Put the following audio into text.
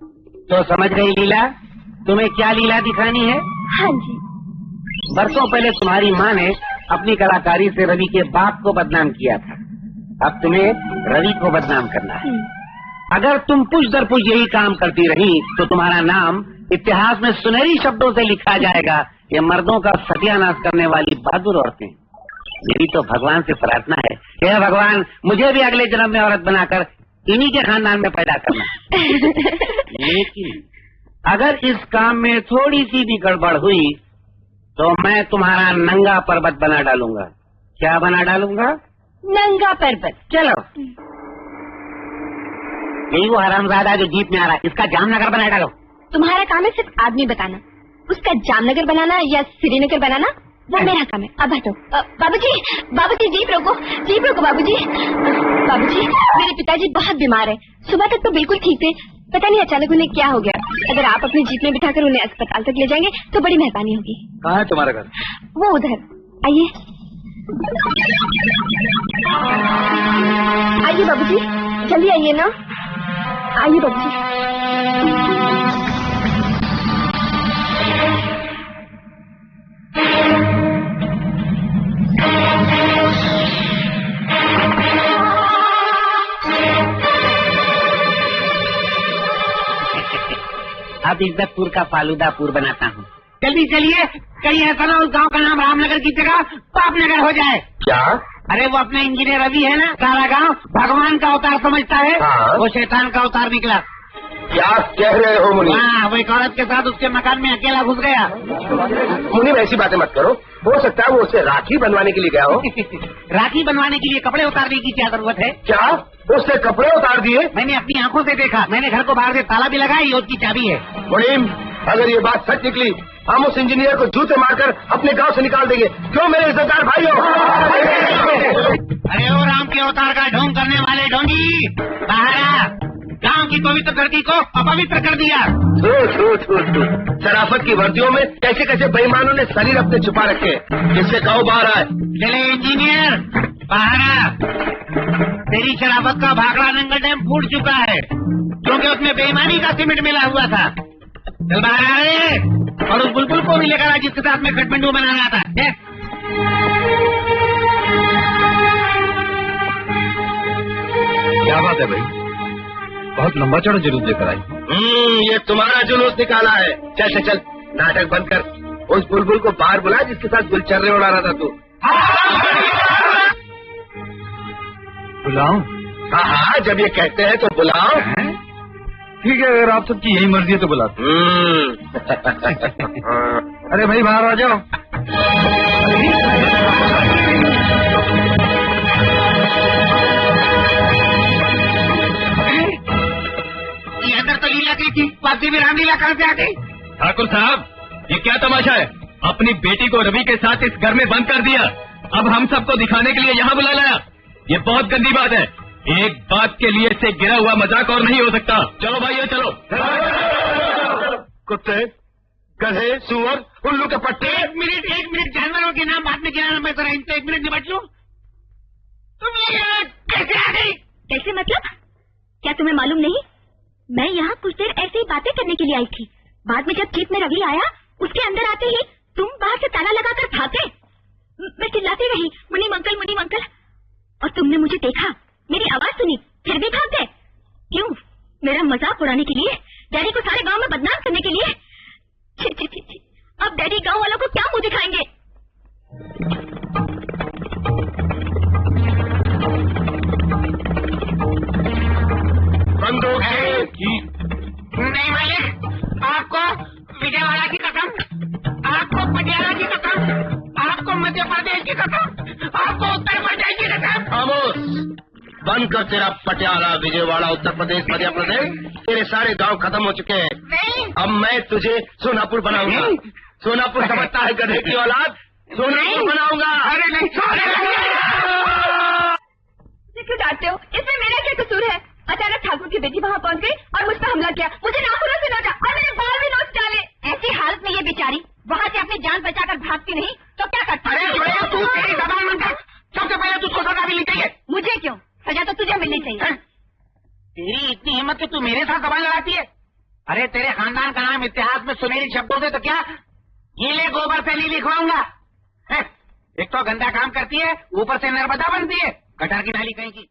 तो समझ गई लीला, तुम्हें क्या लीला दिखानी है? हाँ जी। बरसों पहले तुम्हारी माँ ने अपनी कलाकारी से रवि के बाप को बदनाम किया था। अब तुम्हें रवि को बदनाम करना है। अगर तुम पुश दर पुश यही काम करती रही तो तुम्हारा नाम इतिहास में सुनहरी शब्दों से लिखा जाएगा। ये मर्दों का सत्यानाश करने वाली बहादुर औरतें। मेरी तो भगवान से प्रार्थना है, हे भगवान मुझे भी अगले जन्म में औरत बनाकर इन्हीं के खानदान में पैदा करना। लेकिन अगर इस काम में थोड़ी सी भी गड़बड़ हुई तो मैं तुम्हारा नंगा पर्वत बना डालूंगा। क्या बना डालूंगा? नंगा पर्वत। चलो, यही वो हरामजादा जो जीप में आ रहा है, इसका जामनगर बना डालो। तुम्हारा काम है सिर्फ आदमी बताना, उसका जामनगर बनाना या श्रीनगर बनाना वो मेरा काम है। अब हटो। बाबूजी, बाबूजी जीप रोको बाबूजी। बाबूजी, मेरे पिताजी बहुत बीमार है। सुबह तक तो बिल्कुल ठीक थे, पता नहीं अचानक उन्हें क्या हो गया। अगर आप अपनी जीप में बिठाकर उन्हें अस्पताल तक ले जाएंगे तो बड़ी मेहरबानी होगी। कहाँ है तुम्हारा घर? वो उधर। आइए आइए बाबूजी, जल्दी आइए ना। आइए बाबूजी। अब इज्जतपुर का फालूदापुर बनाता हूँ। जल्दी चलिए, कहीं ऐसा ना उस गांव का नाम रामनगर की जगह पापनगर हो जाए। क्या? अरे वो अपना इंजीनियर रवि है ना, सारा गांव भगवान का अवतार समझता है। हाँ। वो शैतान का अवतार निकला। क्या कह रहे हो मुनि? हाँ, वो एक औरत के साथ उसके मकान में अकेला घुस गया। मुनि ऐसी बातें मत करो, हो सकता है वो उसे राखी बनवाने के लिए गया हो। राखी बनवाने के लिए कपड़े उतारने की क्या जरूरत है? क्या उसने कपड़े उतार दिए? मैंने अपनी आंखों से देखा। मैंने घर को बाहर से ताला भी लगाया, ये उसकी चाबी है। मुनीम, अगर ये बात सच निकली हम उस इंजीनियर को जूते मारकर अपने गांव से निकाल देंगे। क्यों मेरे इज्जतदार भाइयों? अरे वो राम के अवतार का ढोंग करने वाले ढोंगी, बाहर आ। गांव की पवित्र धरती को अपवित्र कर दिया। शराफत की वर्दियों में कैसे कैसे बेईमानों ने शरीर अपने छुपा रखे। जिससे गाँव बाहर आए। चले इंजीनियर, बाहर आ। तेरी शराफत का भाखड़ा नंगल डैम फूट चुका है, क्योंकि उसमें बेईमानी का सीमेंट मिला हुआ था। चल बाहर आ रे, और उस बुलबुल को भी लेकर आ जिसके साथ में खटमंडू बनाना था। क्या बात है भाई, बहुत लंबा चौड़ा जुलूस लेकर आई। ये तुम्हारा जुलूस निकाला है। चल चल चल, नाटक बंद कर। उस बुलबुल को बाहर बुला जिसके साथ गुलचर्रे उड़ा रहा था तू। बुलाऊं? हाँ, जब ये कहते हैं तो बुलाओ। ठीक है, अगर आप सबकी यही मर्जी है तो बुलाते। अरे भाई बाहर आ जाओ। ये अंदर तो लीला की थी, पार्टी में रामलीला कहाँ से आ गई? ठाकुर साहब, ये क्या तमाशा है? अपनी बेटी को रवि के साथ इस घर में बंद कर दिया, अब हम सबको दिखाने के लिए यहाँ बुला लाया। ये बहुत गंदी बात है। एक बात के लिए इससे गिरा हुआ मजाक और नहीं हो सकता। चलो भाइयों चलो। कुत्ते, गधे, सुअर, उल्लू के पट्टे। एक मिनट, जानवरों के नाम बाद में गिराना, मैं जरा इनसे 1 मिनट निपट लूं। तुम ये कैसे आ गई? कैसे मतलब? क्या तुम्हें मालूम नहीं? मैं यहाँ कुछ देर ऐसे ही बातें करने के लिए आई थी। बाद में जब जीप में रवि आया, उसके अंदर आते ही तुम बाहर से ताला लगाकर भागे। मैं चिल्लाती रही, मुनीम अंकल, और तुमने मुझे देखा, मेरी आवाज सुनी, फिर भी भाग गए। क्यों? मेरा मजाक उड़ाने के लिए? डैडी को सारे गांव में बदनाम करने के लिए? छी छी छी छी, अब डैडी गांव वालों को क्या मुंह दिखाएंगे? नहीं मालिक, आपको विजयवाड़ा की कसम, आपको पटियाला की कसम, आपको मध्य प्रदेश की कसम, आपको उत्तर प्रदेश की कसम। खामोश, बंद कर तेरा पटियाला, विजयवाड़ा, उत्तर प्रदेश, मध्य प्रदेश। तेरे सारे गांव खत्म हो चुके हैं। नहीं, अब मैं तुझे सोनापुर बनाऊंगा। सोनापुर समझता है गधे की औलाद? सोनापुर बनाऊंगा। अरे नहीं, क्यों डांटते हो? इसमें मेरा क्या कसूर है? अचानक ठाकुर की बेटी वहाँ पहुँच गई और मुझ पर हमला किया। मुझे नाखूनों से नोचा और मेरे बाल भी नोच डाले। ऐसी हालत में ये बेचारी वहाँ से अपनी जान बचाकर भागती नहीं तो क्या करता? अरे तू तेरी जबान बंद कर। सबसे पहले तुझको सजा मिलनी चाहिए। मुझे क्यों? सजा तो तुझे मिलनी चाहिए। तेरी इतनी हिम्मत कि तू मेरे साथ जबान लड़ाती है? अरे तेरे खानदान का नाम इतिहास में सुनहरी शब्दों से तो क्या गीले गोबर से नहीं लिखवाऊंगा। एक तो गंदा काम करती है, ऊपर से नर्मदा बनती है, गटर की नाली कहीं की।